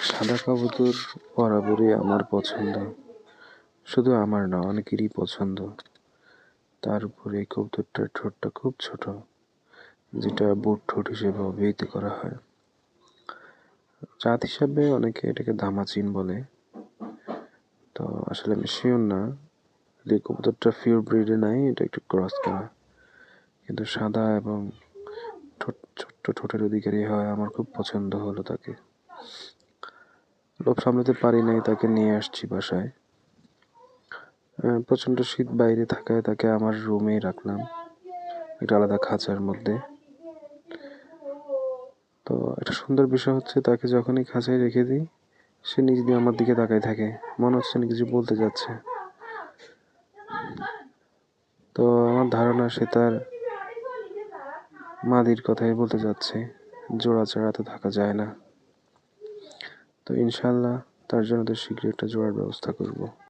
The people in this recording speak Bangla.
সাদা কবুতর বরাবরই আমার পছন্দ। শুধু আমার না, অনেকেরই পছন্দ। তার উপরে এই কবুতরটার ঠোঁটটা খুব ছোট, যেটা বুট ঠোঁট হিসেবে অভিহিত করা হয়। জাত হিসাবে অনেকে এটাকে দামাচিন বলে। তো আসলে আমি শিওর না এই কবুতরটা পিওর ব্রিডে নাই, এটা একটু ক্রস করা। কিন্তু সাদা এবং ছোট্ট ঠোঁটের অধিকারী হয়, আমার খুব পছন্দ হলো তাকে। লোভ সামলাতে পারি নাই, তাকে নিয়ে আসছি বাসায়। প্রচণ্ড শীত বাইরে থাকায় তাকে আমার রুমেই রাখলাম, একটা আলাদা খাঁচার মধ্যে। তো একটা সুন্দর বিষয় হচ্ছে, তাকে যখনই খাঁচায় রেখে দিই, সে নিজ দিয়ে আমার দিকে তাকায় থাকে, মনে হচ্ছে না কিছু বলতে যাচ্ছে। তো আমার ধারণা সে তার মাদির কথাই বলতে যাচ্ছে, জোড়া ছাড়া তো থাকা যায় না। তো ইনশাল্লাহ তার জন্য তো শীঘ্রই একটা জোড়ার ব্যবস্থা করব।